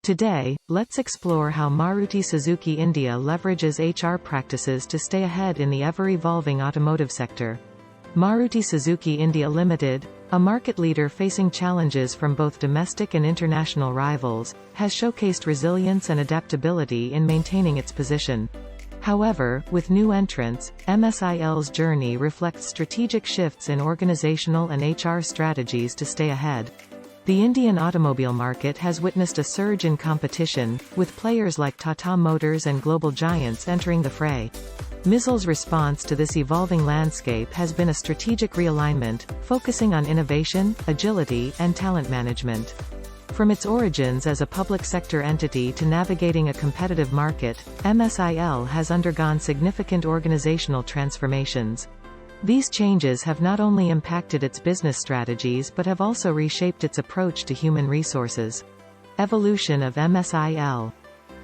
Today, let's explore how Maruti Suzuki India leverages HR practices to stay ahead in the ever-evolving automotive sector. Maruti Suzuki India Ltd, a market leader facing challenges from both domestic and international rivals, has showcased resilience and adaptability in maintaining its position. However, with new entrants, MSIL's journey reflects strategic shifts in organizational and HR strategies to stay ahead. The Indian automobile market has witnessed a surge in competition, with players like Tata Motors and global giants entering the fray. MSIL's response to this evolving landscape has been a strategic realignment, focusing on innovation, agility, and talent management. From its origins as a public sector entity to navigating a competitive market, MSIL has undergone significant organizational transformations. These changes have not only impacted its business strategies but have also reshaped its approach to human resources. Evolution of MSIL.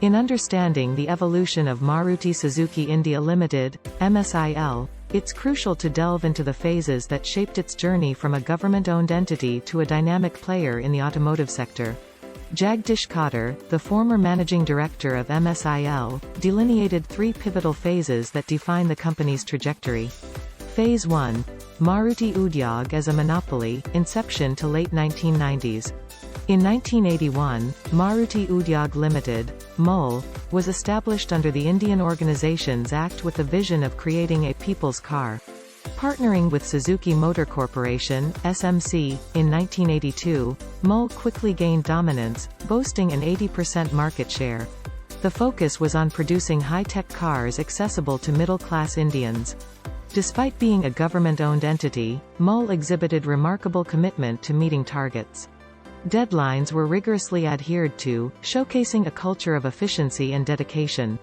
In understanding the evolution of Maruti Suzuki India Ltd, MSIL, it's crucial to delve into the phases that shaped its journey from a government-owned entity to a dynamic player in the automotive sector. Jagdish Khattar, the former managing director of MSIL, delineated three pivotal phases that define the company's trajectory. Phase 1. Maruti Udyog as a monopoly, inception to late 1990s. In 1981, Maruti Udyog Ltd, MUL, was established under the Indian Organizations Act with the vision of creating a people's car. Partnering with Suzuki Motor Corporation, SMC, in 1982, MUL quickly gained dominance, boasting an 80% market share. The focus was on producing high-tech cars accessible to middle-class Indians. Despite being a government-owned entity, MUL exhibited remarkable commitment to meeting targets. Deadlines were rigorously adhered to, showcasing a culture of efficiency and dedication.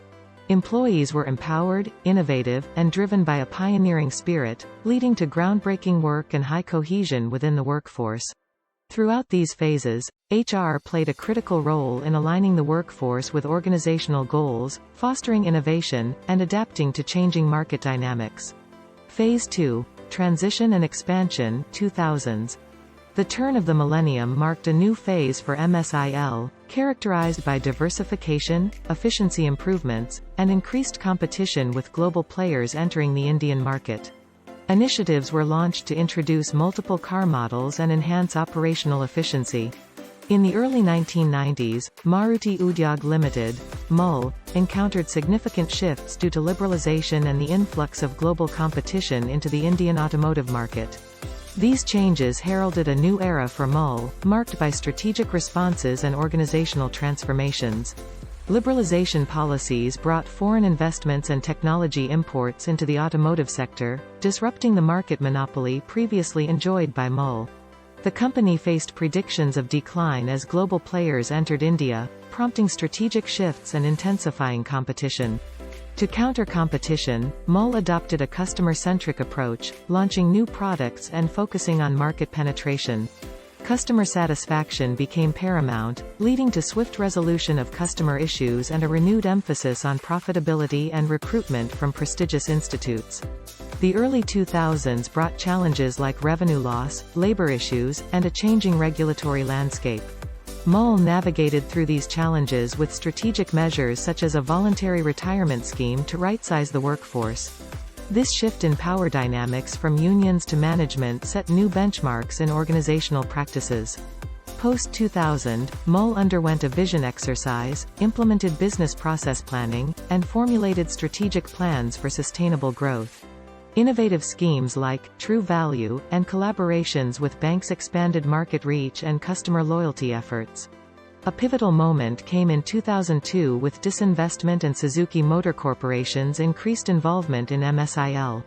Employees were empowered, innovative, and driven by a pioneering spirit, leading to groundbreaking work and high cohesion within the workforce. Throughout these phases, HR played a critical role in aligning the workforce with organizational goals, fostering innovation, and adapting to changing market dynamics. Phase 2. Transition and Expansion, 2000s. The turn of the millennium marked a new phase for MSIL, characterized by diversification, efficiency improvements, and increased competition with global players entering the Indian market. Initiatives were launched to introduce multiple car models and enhance operational efficiency. In the early 1990s, Maruti Udyog Ltd, MUL, encountered significant shifts due to liberalization and the influx of global competition into the Indian automotive market. These changes heralded a new era for MUL, marked by strategic responses and organizational transformations. Liberalization policies brought foreign investments and technology imports into the automotive sector, disrupting the market monopoly previously enjoyed by MUL. The company faced predictions of decline as global players entered India, prompting strategic shifts and intensifying competition. To counter competition, MUL adopted a customer-centric approach, launching new products and focusing on market penetration. Customer satisfaction became paramount, leading to swift resolution of customer issues and a renewed emphasis on profitability and recruitment from prestigious institutes. The early 2000s brought challenges like revenue loss, labor issues, and a changing regulatory landscape. MUL navigated through these challenges with strategic measures such as a voluntary retirement scheme to right-size the workforce. This shift in power dynamics from unions to management set new benchmarks in organizational practices. Post-2000, MUL underwent a vision exercise, implemented business process planning, and formulated strategic plans for sustainable growth. Innovative schemes like True Value and collaborations with banks expanded market reach and customer loyalty efforts. A pivotal moment came in 2002 with disinvestment and Suzuki Motor Corporation's increased involvement in MSIL.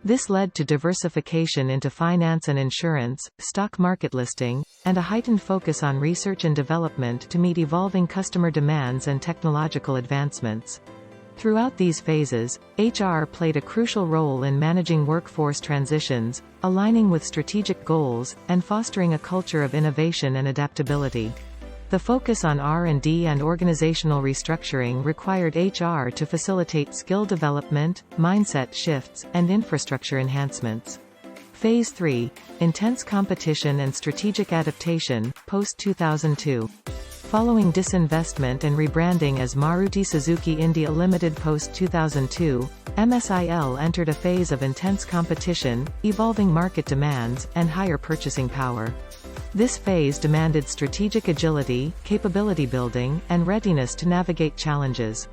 This led to diversification into finance and insurance, stock market listing, and a heightened focus on research and development to meet evolving customer demands and technological advancements. Throughout these phases, HR played a crucial role in managing workforce transitions, aligning with strategic goals, and fostering a culture of innovation and adaptability. The focus on R&D and organizational restructuring required HR to facilitate skill development, mindset shifts, and infrastructure enhancements. Phase 3. Intense competition and strategic adaptation, post-2002. Following disinvestment and rebranding as Maruti Suzuki India Ltd post-2002, MSIL entered a phase of intense competition, evolving market demands, and higher purchasing power. This phase demanded strategic agility, capability building, and readiness to navigate challenges.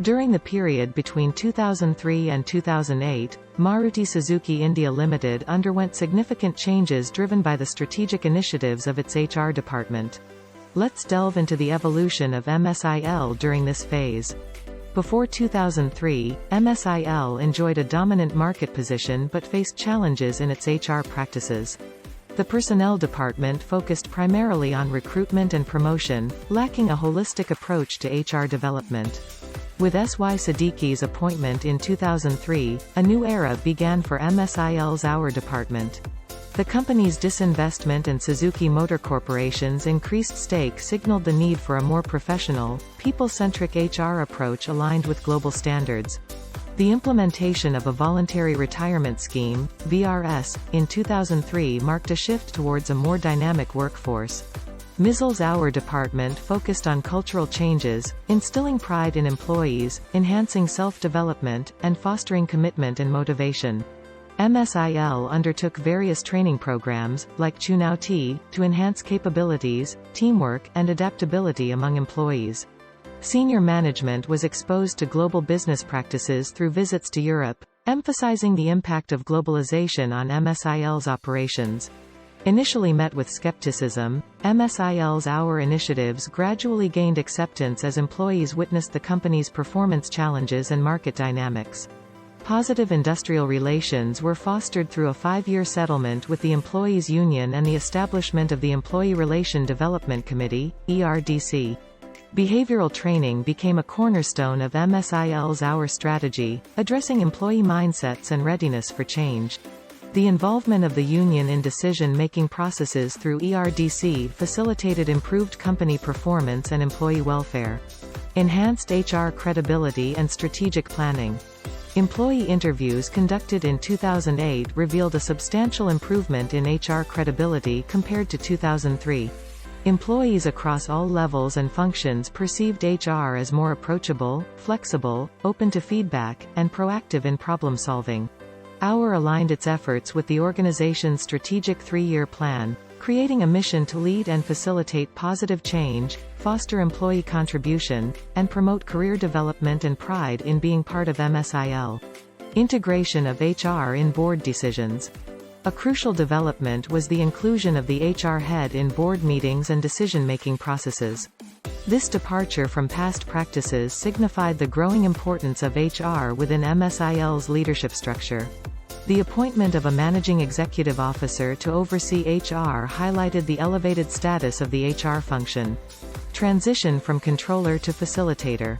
During the period between 2003 and 2008, Maruti Suzuki India Ltd underwent significant changes driven by the strategic initiatives of its HR department. Let's delve into the evolution of MSIL during this phase. Before 2003, MSIL enjoyed a dominant market position but faced challenges in its HR practices. The personnel department focused primarily on recruitment and promotion, lacking a holistic approach to HR development. With S.Y. Siddiqui's appointment in 2003, a new era began for MSIL's HR department. The company's disinvestment and Suzuki Motor Corporation's increased stake signaled the need for a more professional, people-centric HR approach aligned with global standards. The implementation of a voluntary retirement scheme, VRS, in 2003 marked a shift towards a more dynamic workforce. MSIL's HR department focused on cultural changes, instilling pride in employees, enhancing self-development, and fostering commitment and motivation. MSIL undertook various training programs, like Chunauti, to enhance capabilities, teamwork, and adaptability among employees. Senior management was exposed to global business practices through visits to Europe, emphasizing the impact of globalization on MSIL's operations. Initially met with skepticism, MSIL's HR initiatives gradually gained acceptance as employees witnessed the company's performance challenges and market dynamics. Positive industrial relations were fostered through a 5-year settlement with the employees' union and the establishment of the Employee Relation Development Committee, ERDC. Behavioral training became a cornerstone of MSIL's HR strategy, addressing employee mindsets and readiness for change. The involvement of the union in decision-making processes through ERDC facilitated improved company performance and employee welfare. Enhanced HR credibility and strategic planning. Employee interviews conducted in 2008 revealed a substantial improvement in HR credibility compared to 2003. Employees across all levels and functions perceived HR as more approachable, flexible, open to feedback, and proactive in problem-solving. HR aligned its efforts with the organization's strategic 3-year plan, creating a mission to lead and facilitate positive change, foster employee contribution, and promote career development and pride in being part of MSIL. Integration of HR in board decisions. A crucial development was the inclusion of the HR head in board meetings and decision-making processes. This departure from past practices signified the growing importance of HR within MSIL's leadership structure. The appointment of a managing executive officer to oversee HR highlighted the elevated status of the HR function. Transition from controller to facilitator.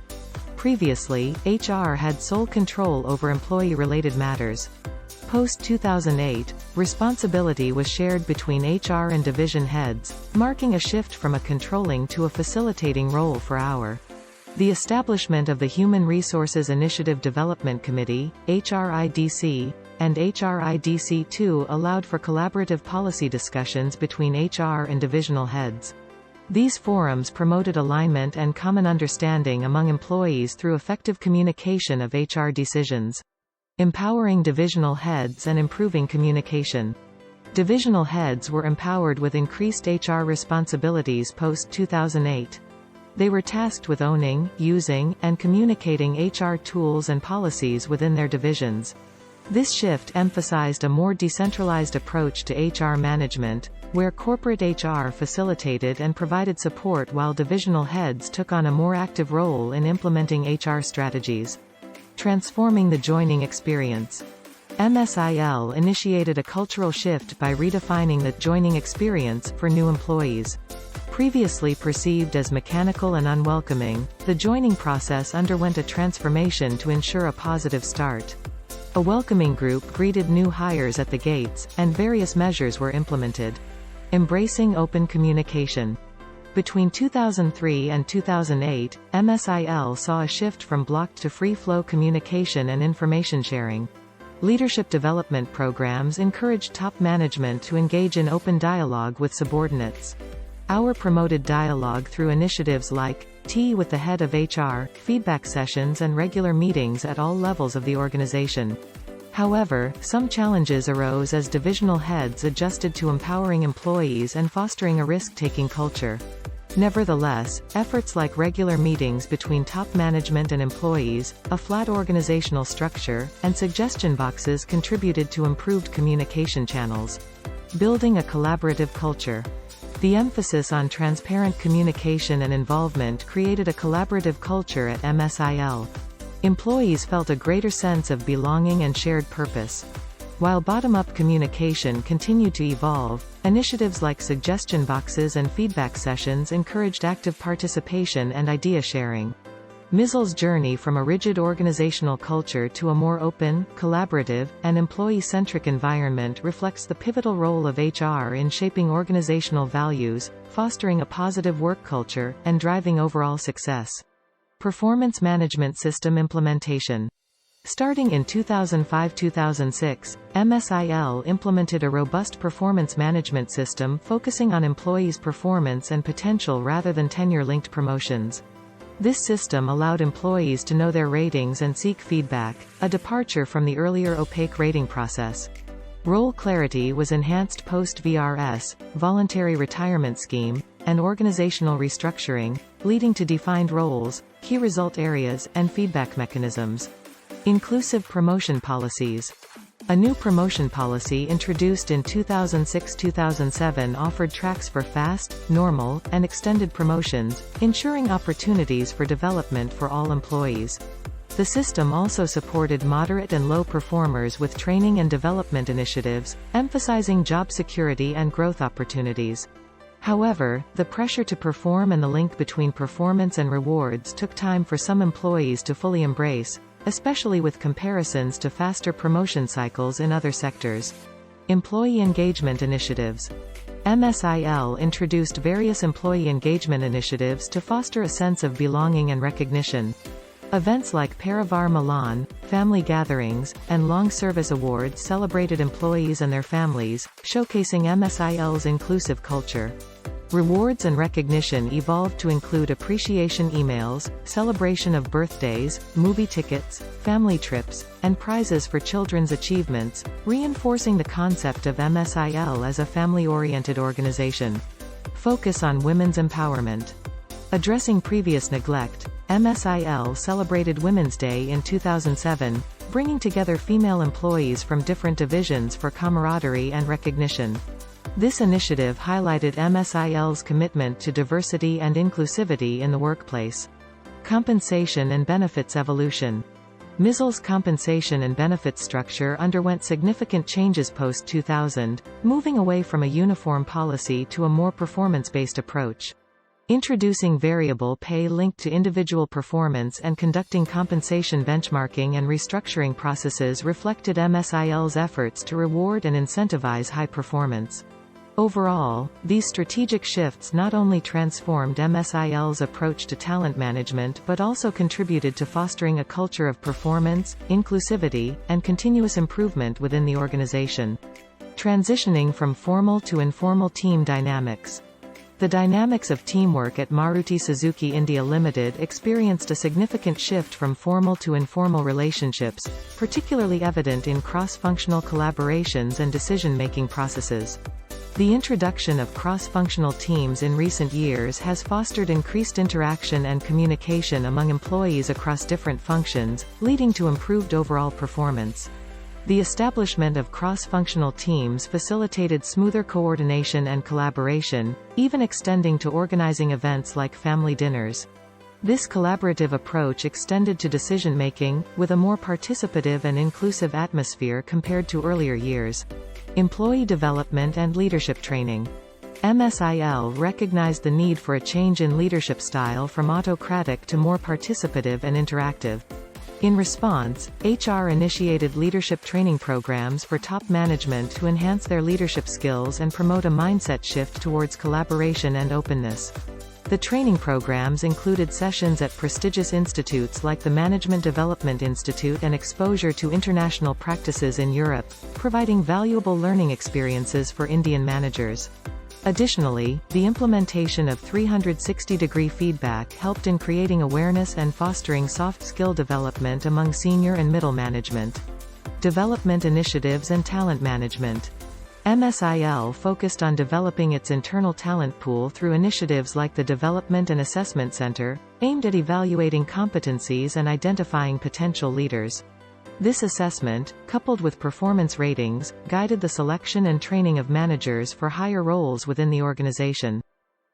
Previously, HR had sole control over employee-related matters. Post-2008, responsibility was shared between HR and division heads, marking a shift from a controlling to a facilitating role for HR. The establishment of the Human Resources Initiative Development Committee, HRIDC, and HRIDC2 allowed for collaborative policy discussions between HR and divisional heads. These forums promoted alignment and common understanding among employees through effective communication of HR decisions. Empowering divisional heads and improving communication. Divisional heads were empowered with increased HR responsibilities post-2008. They were tasked with owning, using, and communicating HR tools and policies within their divisions. This shift emphasized a more decentralized approach to HR management, where corporate HR facilitated and provided support while divisional heads took on a more active role in implementing HR strategies. Transforming the joining experience. MSIL initiated a cultural shift by redefining the joining experience for new employees. Previously perceived as mechanical and unwelcoming, the joining process underwent a transformation to ensure a positive start. A welcoming group greeted new hires at the gates, and various measures were implemented. Embracing open communication. Between 2003 and 2008, MSIL saw a shift from blocked to free-flow communication and information sharing. Leadership development programs encouraged top management to engage in open dialogue with subordinates. Our promoted dialogue through initiatives like Tea with the Head of HR, feedback sessions and regular meetings at all levels of the organization. However, some challenges arose as divisional heads adjusted to empowering employees and fostering a risk-taking culture. Nevertheless, efforts like regular meetings between top management and employees, a flat organizational structure, and suggestion boxes contributed to improved communication channels. Building a collaborative culture. The emphasis on transparent communication and involvement created a collaborative culture at MSIL. Employees felt a greater sense of belonging and shared purpose. While bottom-up communication continued to evolve, initiatives like suggestion boxes and feedback sessions encouraged active participation and idea sharing. MSIL's journey from a rigid organizational culture to a more open, collaborative, and employee-centric environment reflects the pivotal role of HR in shaping organizational values, fostering a positive work culture, and driving overall success. Performance Management System Implementation. Starting in 2005-2006, MSIL implemented a robust performance management system focusing on employees' performance and potential rather than tenure-linked promotions. This system allowed employees to know their ratings and seek feedback, a departure from the earlier opaque rating process. Role clarity was enhanced post-VRS, voluntary retirement scheme, and organizational restructuring, leading to defined roles, key result areas, and feedback mechanisms. Inclusive promotion policies. A new promotion policy introduced in 2006-2007 offered tracks for fast, normal, and extended promotions, ensuring opportunities for development for all employees. The system also supported moderate and low performers with training and development initiatives, emphasizing job security and growth opportunities. However, the pressure to perform and the link between performance and rewards took time for some employees to fully embrace, especially with comparisons to faster promotion cycles in other sectors. Employee engagement initiatives. MSIL introduced various employee engagement initiatives to foster a sense of belonging and recognition. Events like Parivar Milan, family gatherings, and long service awards celebrated employees and their families, showcasing MSIL's inclusive culture. Rewards and recognition evolved to include appreciation emails, celebration of birthdays, movie tickets, family trips, and prizes for children's achievements, reinforcing the concept of MSIL as a family-oriented organization. Focus on women's empowerment. Addressing previous neglect, MSIL celebrated Women's Day in 2007, bringing together female employees from different divisions for camaraderie and recognition. This initiative highlighted MSIL's commitment to diversity and inclusivity in the workplace. Compensation and benefits evolution. MSIL's compensation and benefits structure underwent significant changes post-2000, moving away from a uniform policy to a more performance-based approach. Introducing variable pay linked to individual performance and conducting compensation benchmarking and restructuring processes reflected MSIL's efforts to reward and incentivize high performance. Overall, these strategic shifts not only transformed MSIL's approach to talent management but also contributed to fostering a culture of performance, inclusivity, and continuous improvement within the organization. Transitioning from formal to informal team dynamics. The dynamics of teamwork at Maruti Suzuki India Ltd experienced a significant shift from formal to informal relationships, particularly evident in cross-functional collaborations and decision-making processes. The introduction of cross-functional teams in recent years has fostered increased interaction and communication among employees across different functions, leading to improved overall performance. The establishment of cross-functional teams facilitated smoother coordination and collaboration, even extending to organizing events like family dinners. This collaborative approach extended to decision-making, with a more participative and inclusive atmosphere compared to earlier years. Employee development and leadership training. MSIL recognized the need for a change in leadership style from autocratic to more participative and interactive. In response, HR initiated leadership training programs for top management to enhance their leadership skills and promote a mindset shift towards collaboration and openness. The training programs included sessions at prestigious institutes like the Management Development Institute and exposure to international practices in Europe, providing valuable learning experiences for Indian managers. Additionally, the implementation of 360-degree feedback helped in creating awareness and fostering soft skill development among senior and middle management. Development initiatives and talent management. MSIL focused on developing its internal talent pool through initiatives like the Development and Assessment Center, aimed at evaluating competencies and identifying potential leaders. This assessment, coupled with performance ratings, guided the selection and training of managers for higher roles within the organization.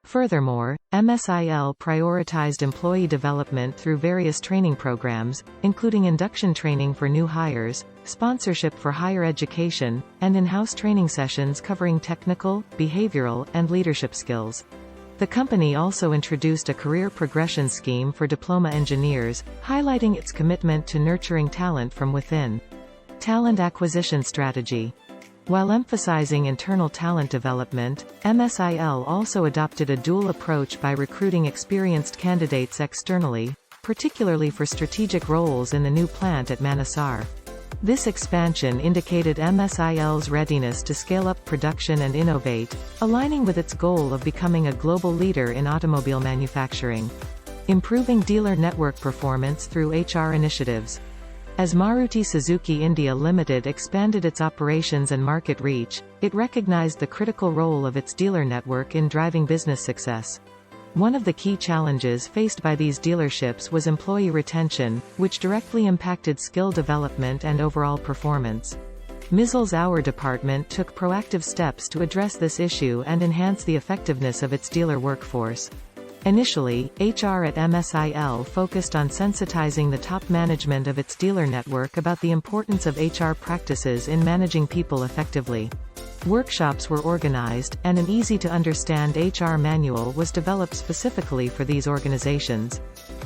Furthermore, MSIL prioritized employee development through various training programs, including induction training for new hires, sponsorship for higher education, and in-house training sessions covering technical, behavioral, and leadership skills. The company also introduced a career progression scheme for diploma engineers, highlighting its commitment to nurturing talent from within. Talent acquisition strategy. While emphasizing internal talent development, MSIL also adopted a dual approach by recruiting experienced candidates externally, particularly for strategic roles in the new plant at Manesar. This expansion indicated MSIL's readiness to scale up production and innovate, aligning with its goal of becoming a global leader in automobile manufacturing. Improving dealer network performance through HR initiatives. As Maruti Suzuki India Ltd expanded its operations and market reach, it recognized the critical role of its dealer network in driving business success. One of the key challenges faced by these dealerships was employee retention, which directly impacted skill development and overall performance. MSIL's HR department took proactive steps to address this issue and enhance the effectiveness of its dealer workforce. Initially, HR at MSIL focused on sensitizing the top management of its dealer network about the importance of HR practices in managing people effectively. Workshops were organized, and an easy-to-understand HR manual was developed specifically for these organizations.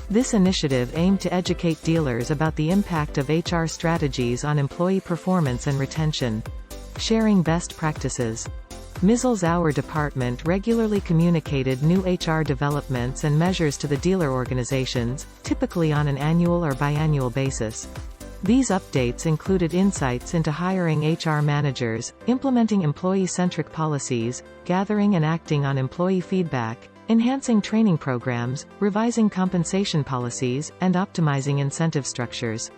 This initiative aimed to educate dealers about the impact of HR strategies on employee performance and retention. Sharing best practices. MSIL's HR department regularly communicated new HR developments and measures to the dealer organizations, typically on an annual or biannual basis. These updates included insights into hiring HR managers, implementing employee-centric policies, gathering and acting on employee feedback, enhancing training programs, revising compensation policies, and optimizing incentive structures.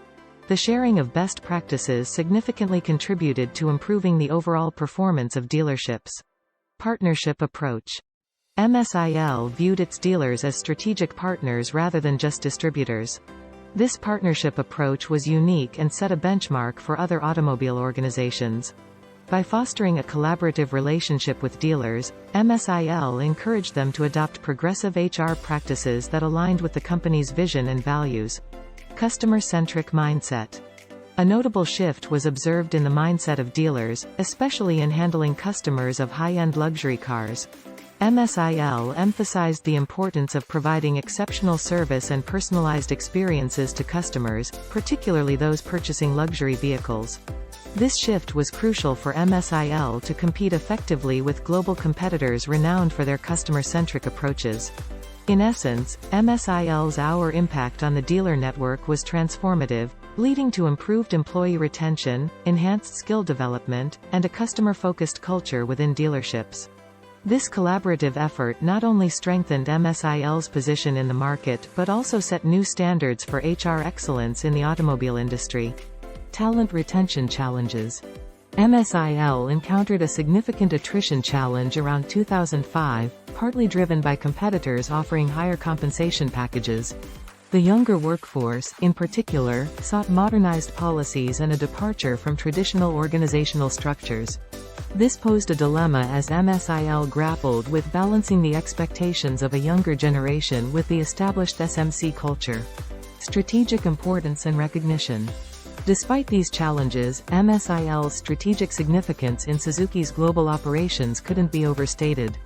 The sharing of best practices significantly contributed to improving the overall performance of dealerships. Partnership approach. MSIL viewed its dealers as strategic partners rather than just distributors. This partnership approach was unique and set a benchmark for other automobile organizations. By fostering a collaborative relationship with dealers, MSIL encouraged them to adopt progressive HR practices that aligned with the company's vision and values. Customer-centric mindset. A notable shift was observed in the mindset of dealers, especially in handling customers of high-end luxury cars. MSIL emphasized the importance of providing exceptional service and personalized experiences to customers, particularly those purchasing luxury vehicles. This shift was crucial for MSIL to compete effectively with global competitors renowned for their customer-centric approaches. In essence, MSIL's impact on the dealer network was transformative, leading to improved employee retention, enhanced skill development, and a customer-focused culture within dealerships. This collaborative effort not only strengthened MSIL's position in the market but also set new standards for HR excellence in the automobile industry. Talent retention challenges. MSIL encountered a significant attrition challenge around 2005, partly driven by competitors offering higher compensation packages. The younger workforce, in particular, sought modernized policies and a departure from traditional organizational structures. This posed a dilemma as MSIL grappled with balancing the expectations of a younger generation with the established SMC culture. Strategic importance and recognition. Despite these challenges, MSIL's strategic significance in Suzuki's global operations couldn't be overstated.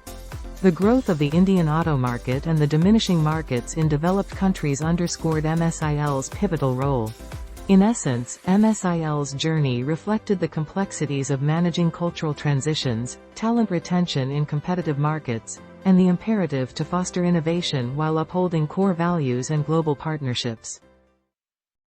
The growth of the Indian auto market and the diminishing markets in developed countries underscored MSIL's pivotal role. In essence, MSIL's journey reflected the complexities of managing cultural transitions, talent retention in competitive markets, and the imperative to foster innovation while upholding core values and global partnerships.